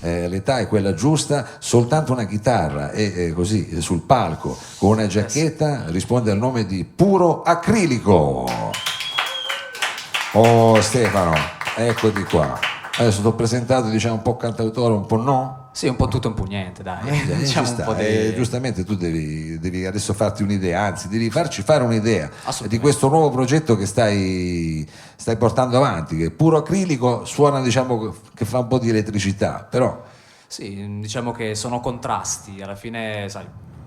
l'età è quella giusta, soltanto una chitarra e così sul palco con una giacchetta risponde al nome di Puro Acrilico. Oh Stefano, eccoti qua. Adesso ti ho presentato, diciamo, un po' cantautore, un po' no? Sì, un po' tutto un po' niente, dai. Diciamo un po' Giustamente tu devi adesso farti un'idea, anzi devi farci fare un'idea di questo nuovo progetto che stai portando avanti, che Puro Acrilico suona, diciamo, che fa un po' di elettricità, però... Sì, diciamo che sono contrasti, alla fine, sai,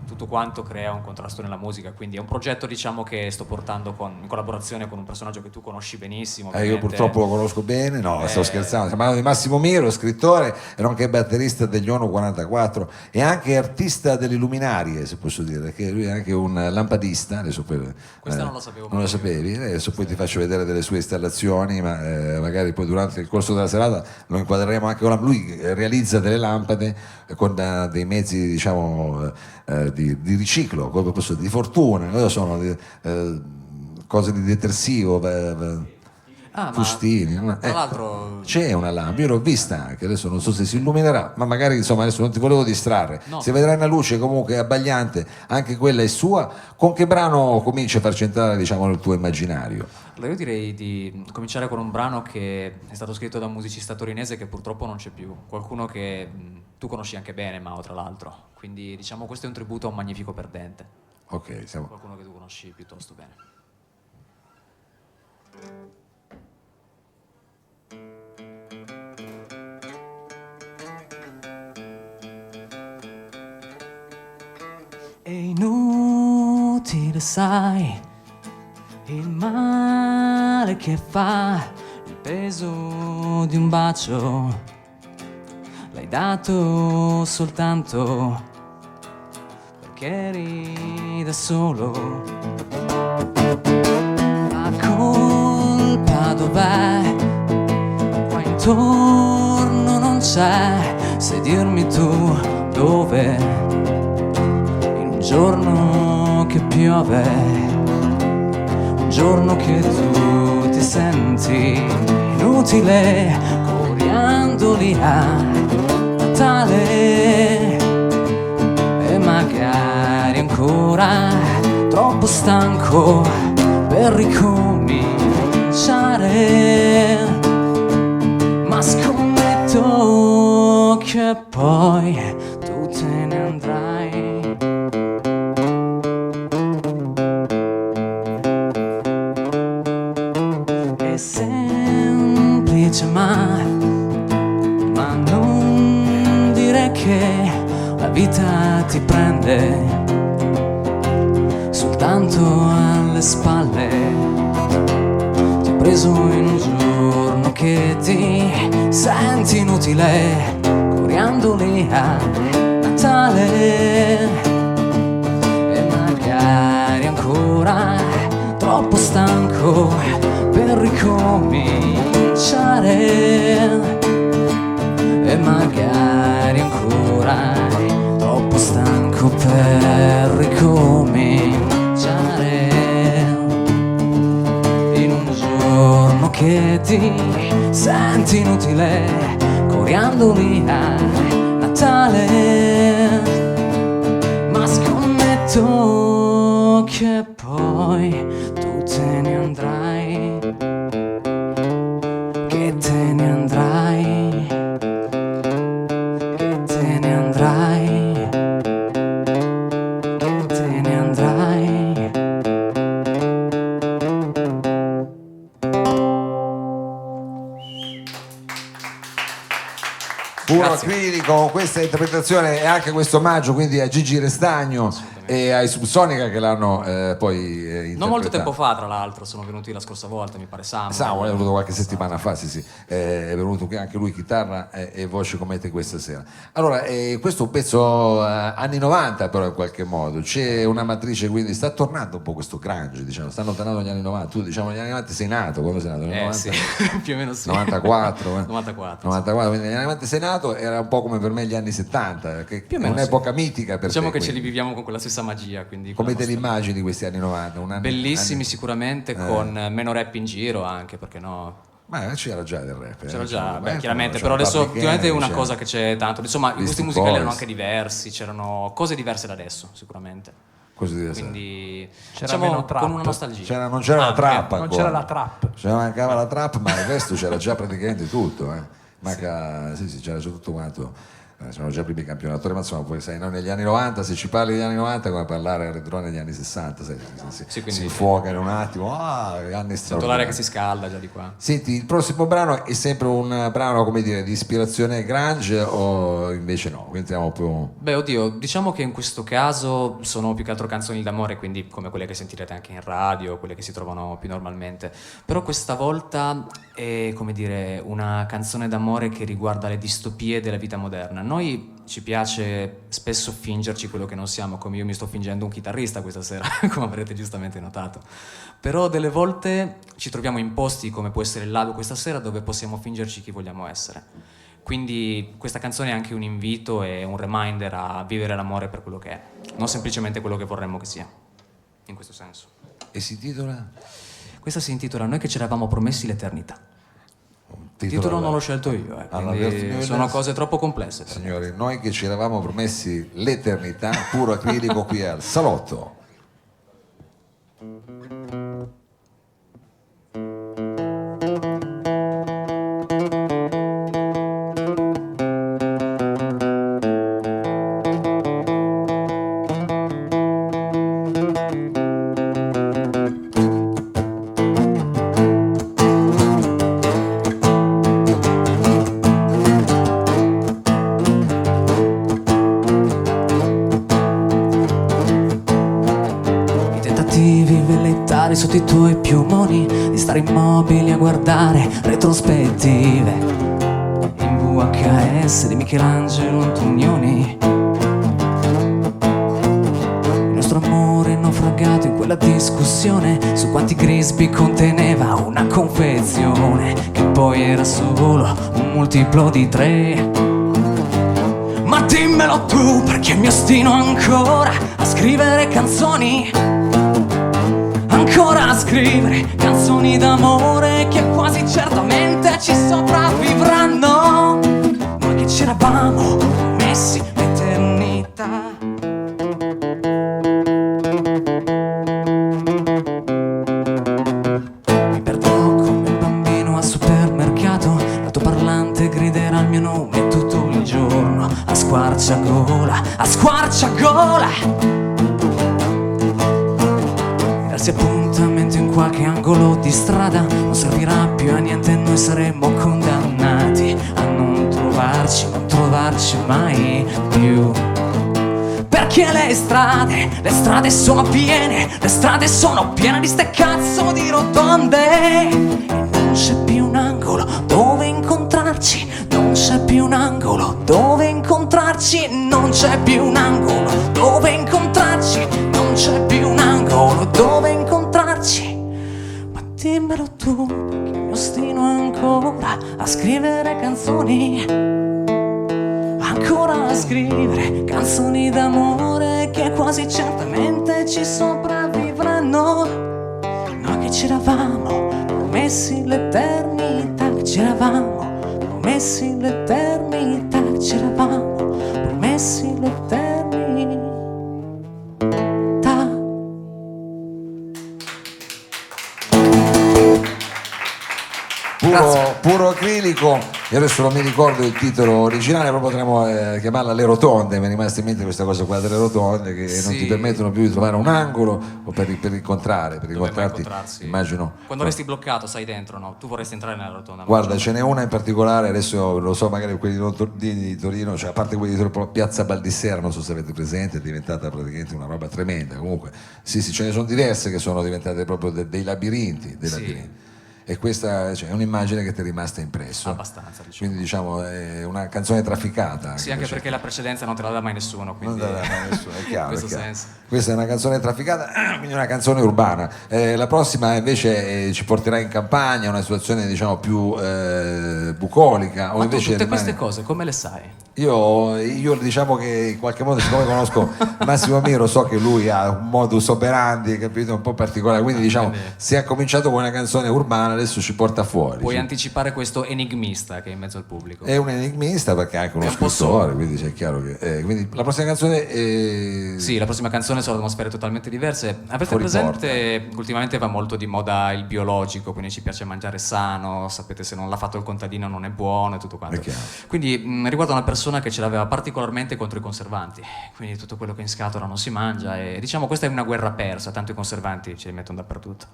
tutto quanto crea un contrasto nella musica, quindi è un progetto, diciamo, che sto portando in collaborazione con un personaggio che tu conosci benissimo. Io purtroppo lo conosco bene, no, sto scherzando, stiamo parlando di Massimo Miro, scrittore e nonché batterista degli ONU 44 e anche artista delle luminarie, se posso dire, che lui è anche un lampadista. Adesso poi, questa non lo sapevo. Non lo sapevi? Adesso poi ti faccio vedere delle sue installazioni, ma magari poi durante il corso della serata lo inquadreremo anche con lui realizza delle lampade con dei mezzi, diciamo, di riciclo, come posso dire, di fortuna, cosa sono cose di detersivo, fustini. Tra l'altro c'è una lampada, io l'ho vista anche, adesso non so se si illuminerà, ma magari, insomma, adesso non ti volevo distrarre. No. Se vedrai una luce comunque abbagliante, anche quella è sua. Con che brano cominci a farci entrare, diciamo, nel tuo immaginario? Allora io direi di cominciare con un brano che è stato scritto da un musicista torinese che purtroppo non c'è più, qualcuno che tu conosci anche bene, Mao, tra l'altro, quindi diciamo questo è un tributo a un magnifico perdente. Ok, siamo... Qualcuno che tu conosci piuttosto bene. È inutile, sai, il male che fa, il peso di un bacio, l'hai dato soltanto perché eri da solo. La colpa dov'è? Qua intorno non c'è, sai dirmi tu dove? Un giorno che piove, un giorno che tu ti senti inutile, coriandoli a Natale e magari ancora troppo stanco per ricominciare, ma scommetto che poi tu te ne andrai. Semplice ma non dire che la vita ti prende soltanto alle spalle. Ti ho preso in un giorno che ti senti inutile, coriandoli a Natale e magari ancora troppo stanco per ricominciare e magari ancora troppo stanco per ricominciare in un giorno che ti senti inutile, coriandoli a Natale, ma scommetto che poi tu te ne andrai, che te ne andrai, che te ne andrai, che te ne andrai. Puro Acrilico, con questa interpretazione e anche questo omaggio quindi a Gigi Restagno e ai Subsonica che l'hanno poi interpretato. Non molto tempo fa, tra l'altro, sono venuti la scorsa volta, mi pare Samuel è venuto qualche settimana fa, sì, è venuto anche lui chitarra e voce come te questa sera. Allora, questo è un pezzo anni 90 però in qualche modo, c'è una matrice, quindi sta tornando un po' questo grunge, diciamo, stanno tornando gli anni 90, tu diciamo negli anni 90 sei nato, quando sei nato? 90, sì, più o meno sì. 94, 94, 94, quindi negli anni 90 sei nato, era un po' come per me gli anni 70, che più o è meno un'epoca mitica per diciamo te, che ce quindi. li viviamo con quella stessa magia, quindi Come te li immagini questi anni 90? bellissimi sicuramente, con meno rap in giro anche, perché no? Ma c'era già del rap. C'era già, Beh, chiaramente, c'era però adesso Public ultimamente è Enemy, una cosa che c'è tanto. Insomma, i gusti Beastie musicali erano Boys. anche diversi, c'erano cose diverse da adesso, sicuramente. Così deve essere. Quindi C'era diciamo meno trap. con una nostalgia. Non c'era la trap Non ancora. c'era la trap. C'era mancava la trap, ma il resto c'era già praticamente tutto. Manca, sì, c'era già tutto quanto. C'erano già i primi campionatori, ma insomma, poi sai, noi negli anni 90, se ci parli degli anni 90 è come parlare al retro negli anni 60, sai, Sì, quindi si infuoca in un attimo, anni Sento straordinari. l'aria che si scalda già di qua. Senti, il prossimo brano è sempre un brano, come dire, di ispirazione grunge o invece no? Entriamo più... Beh, oddio, diciamo che in questo caso sono più che altro canzoni d'amore, quindi come quelle che sentirete anche in radio, quelle che si trovano più normalmente. Però questa volta è, come dire, una canzone d'amore che riguarda le distopie della vita moderna. Noi ci piace spesso fingerci quello che non siamo, come io mi sto fingendo un chitarrista questa sera, come avrete giustamente notato. Però delle volte ci troviamo in posti come può essere il lago questa sera, dove possiamo fingerci chi vogliamo essere. Quindi questa canzone è anche un invito e un reminder a vivere l'amore per quello che è, non semplicemente quello che vorremmo che sia, in questo senso. E si titola? Questa si intitola Noi che ci eravamo promessi l'eternità. Il titolo non l'ho scelto io, alla quindi Bertinoles. sono cose troppo complesse. per me. Signori, noi che ci eravamo promessi l'eternità, puro acrilico qui al salotto. I tentativi velleitari sotto i tuoi piumoni, di stare immobili a guardare retrospettive in VHS di Michelangelo Antonioni. Il nostro amore naufragato in quella discussione su quanti Grisby conteneva una confezione, che poi era solo un multiplo di 3. Ma dimmelo tu, perché mi ostino ancora a scrivere canzoni, ancora a scrivere canzoni d'amore che quasi certamente ci sopravvivranno. Noi che ci eravamo messi l'eternità. Mi perderò come un bambino al supermercato, l'altoparlante griderà il mio nome tutto il giorno a squarciagola, a squarciagola. Darsi appuntamento in qualche angolo di strada non servirà più a niente, noi saremo condannati a non trovarci mai più. Perché le strade sono piene, le strade sono piene di ste cazzo di rotonde. E non c'è più un angolo dove incontrarci, non c'è più un angolo dove incontrarci, non c'è più un angolo dove incontrarci, non c'è più un angolo dove incontrarci. Ma dimmelo tu, che mi ostino ancora a scrivere canzoni, ancora a scrivere canzoni d'amore che quasi certamente ci sopravvivranno. Noi che ci eravamo promessi l'eternità, che ci eravamo promessi l'eternità, che ci eravamo promessi l'eternità. Puro acrilico. Io adesso non mi ricordo il titolo originale, però potremmo chiamarla Le Rotonde. Mi è rimasta in mente questa cosa qua delle rotonde che non Sì. ti permettono più di trovare un angolo o per incontrare, per Dove vai a incontrarti, incontrarsi? immagino. Quando resti bloccato, sai dentro, no? Tu vorresti entrare nella rotonda. ma Guarda, non ce n'è una in particolare, adesso lo so, magari quelli di Torino, cioè a parte quelli di Torino, Piazza Baldissera, non so se avete presente, è diventata praticamente una roba tremenda. Comunque, sì, ce ne sono diverse che sono diventate proprio dei labirinti, dei Sì. labirinti. E questa è un'imagine che ti è rimasta impresso. Abbastanza, diciamo. Quindi diciamo è una canzone trafficata. Sì, anche perché la precedenza non te la dà mai nessuno, non quindi da mai nessuno, è chiaro. in questo è chiaro. senso. Questa è una canzone trafficata, quindi una canzone urbana. La prossima invece ci porterà in campagna, una situazione diciamo più bucolica. O Ma tu invece tutte rimane- queste cose come le sai? Io diciamo che in qualche modo, siccome conosco Massimo Miro, so che lui ha un modus operandi, capito, un po' particolare, quindi diciamo quindi- se ha cominciato con una canzone urbana adesso ci porta fuori. Puoi anticipare questo enigmista che è in mezzo al pubblico. È un enigmista perché è anche uno scrittore, quindi c'è chiaro che... quindi la prossima canzone è... Sì, la prossima canzone sono atmosfere totalmente diverse. Avete Fuori presente, ultimamente va molto di moda il biologico, quindi ci piace mangiare sano, sapete se non l'ha fatto il contadino non è buono e tutto quanto. Quindi riguarda una persona che ce l'aveva particolarmente contro i conservanti, quindi tutto quello che è in scatola non si mangia e diciamo questa è una guerra persa, tanto i conservanti ce li mettono dappertutto.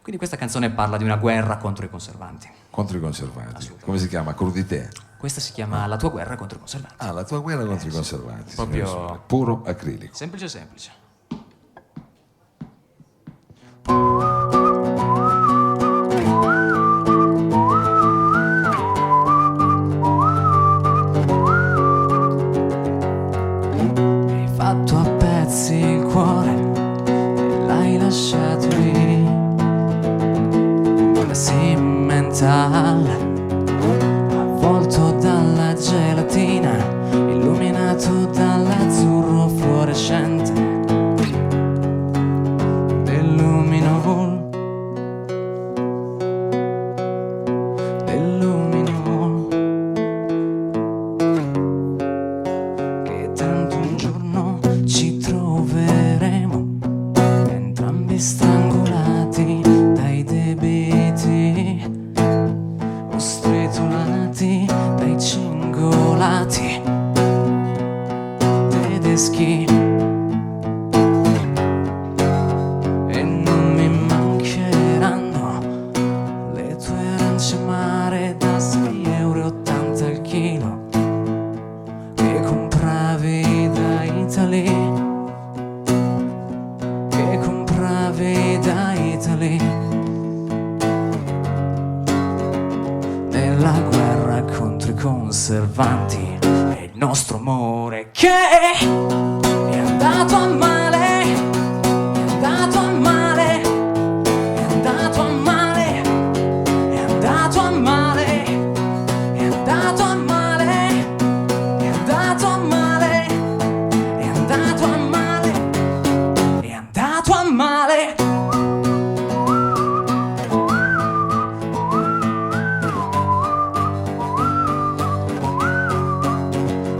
Quindi questa canzone parla di una guerra contro i conservanti. Contro i conservanti. Come si chiama? Crudité? Questa si chiama La tua guerra contro i conservanti. Ah, la tua guerra contro i conservanti. Proprio puro acrilico. semplice semplice. Hai fatto a pezzi il cuore e l'hai lasciato lì, come simmental, avvolto dalla gelatina, illuminato dall'azzurro fluorescente del luminol, che tanto un giorno ci troveremo entrambi strangolati dai debiti o stritolati dai cingolati tedeschi, e non mi mancheranno le tue arance amare da 6,80 € al chilo che compravi da Italy, che compravi da Italy. Nella guerra contro i conservanti è il nostro amore che è andato a male, è andato a male, è andato a male, è andato a male, è andato a male, è andato a male, è andato a male, è andato a male.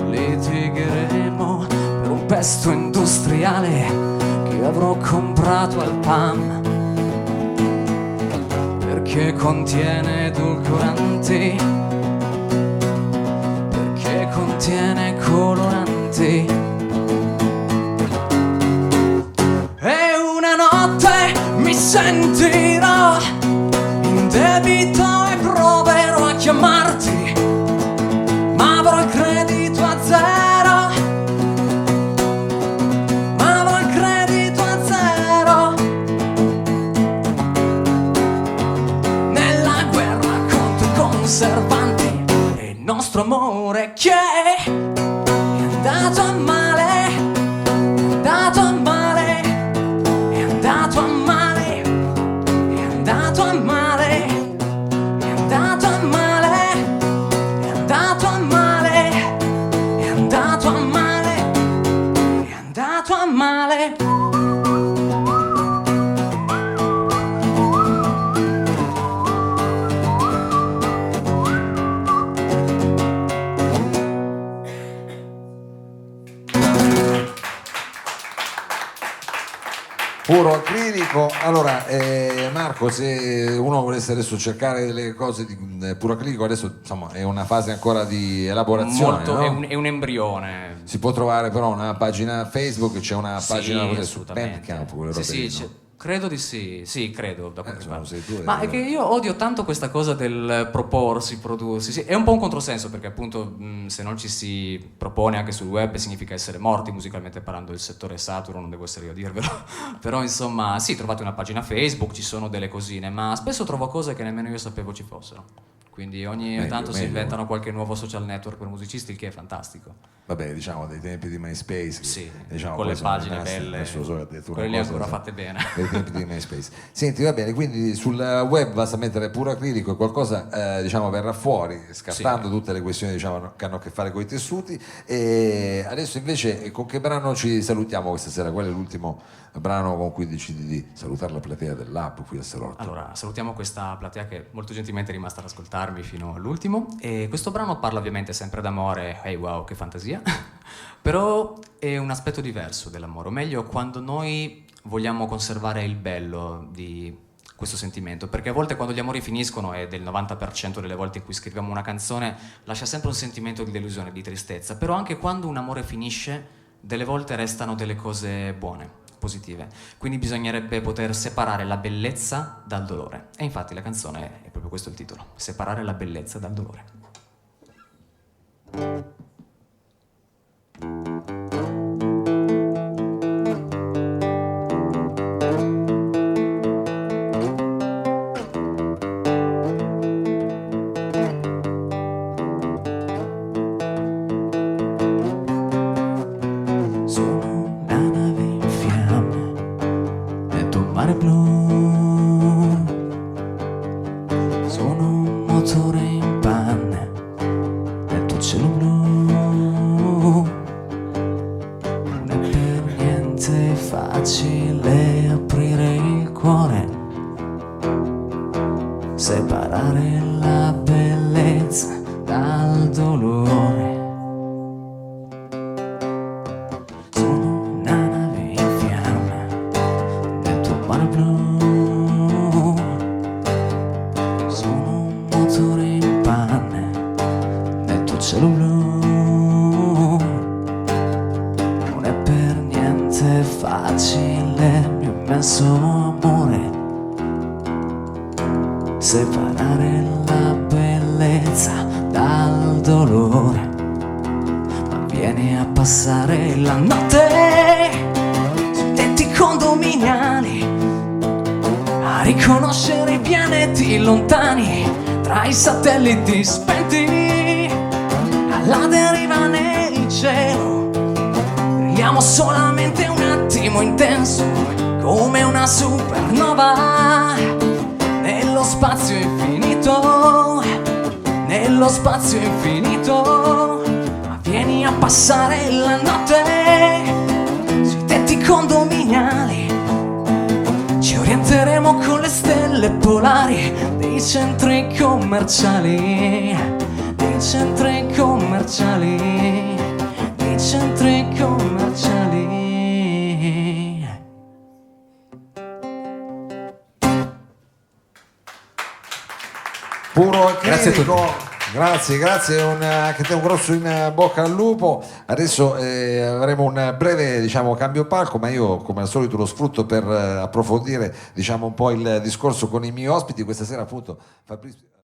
Litigheremo per un pesto industriale che avrò comprato al PAM, perché contiene edulcoranti, perché contiene coloranti. E una notte mi sentirò in debito e proverò a chiamarti, ma avrò il credito a zero, ma avrò il credito a zero. Nella guerra contro i conservanti è il nostro amore che è andato a male, è andato a male, è andato a male, è andato a male, è andato a male, è andato a male, è andato a male, è andato a male. Puro acrilico. Allora, Marco, se uno volesse adesso cercare delle cose di puro acrilico, adesso insomma è una fase ancora di elaborazione, Molto, no? è un embrione. Si può trovare però una pagina Facebook, c'è una pagina Sì, su assolutamente. Bandcamp, quelle Sì, robe sì, lì, no? credo di sì, sì, credo da qualche insomma, parte. sei tu, Ma è che io odio tanto questa cosa del proporsi, prodursi, sì, è un po' un controsenso perché appunto se non ci si propone anche sul web significa essere morti musicalmente parlando, il settore è saturo, non devo essere io a dirvelo, però insomma sì, trovate una pagina Facebook, ci sono delle cosine, ma spesso trovo cose che nemmeno io sapevo ci fossero. quindi ogni Meglio, tanto si meglio. inventano qualche nuovo social network per musicisti, il che è fantastico. Vabbè, diciamo dei tempi di MySpace, che, Sì, diciamo, con poi le sono pagine rimasti, belle, adesso so che ha detto una quelle lì cosa, ancora so, fatte bene. dei tempi di MySpace. Senti, va bene, quindi sul web basta mettere puro acrilico e qualcosa diciamo verrà fuori, scartando tutte le questioni diciamo, che hanno a che fare con i tessuti. E adesso invece con che brano ci salutiamo questa sera? Qual è l'ultimo brano con cui decidi di salutare la platea del Lab qui a Salotto? Allora, salutiamo questa platea che molto gentilmente è rimasta ad ascoltarmi fino all'ultimo. E questo brano parla ovviamente sempre d'amore, hey wow, che fantasia, però è un aspetto diverso dell'amore, o meglio quando noi vogliamo conservare il bello di questo sentimento, perché a volte quando gli amori finiscono, e del 90% delle volte in cui scriviamo una canzone, lascia sempre un sentimento di delusione, di tristezza, però anche quando un amore finisce, delle volte restano delle cose buone, positive, quindi bisognerebbe poter separare la bellezza dal dolore, e infatti la canzone è proprio questo il titolo, separare la bellezza dal dolore. Sono una nave in fiamme nel tuo mare blu. Sono un motore in panne nel tuo cielo blu. Non è per niente facile aprire il cuore, separare la bellezza dal dolore. Sono una nave in fiamme nel tuo mare blu. Sono un motore in panne nel tuo cielo blu. Non è per niente facile, mio immenso amore, separare la bellezza dal dolore. Vieni a passare la notte sui tetti condominiali, a riconoscere i pianeti lontani tra i satelliti spenti. Alla deriva nel cielo brilliamo solamente un attimo intenso, come una supernova nello spazio infinito, nello spazio infinito. Vieni a passare la notte sui tetti condominiali, ci orienteremo con le stelle polari dei centri commerciali, dei centri commerciali, dei centri commerciali. Puro Grazie a acrilico. Grazie, anche te un grosso in bocca al lupo. Adesso avremo un breve diciamo, cambio palco, ma io come al solito lo sfrutto per approfondire diciamo, un po' il discorso con i miei ospiti. Questa sera appunto Fabrizio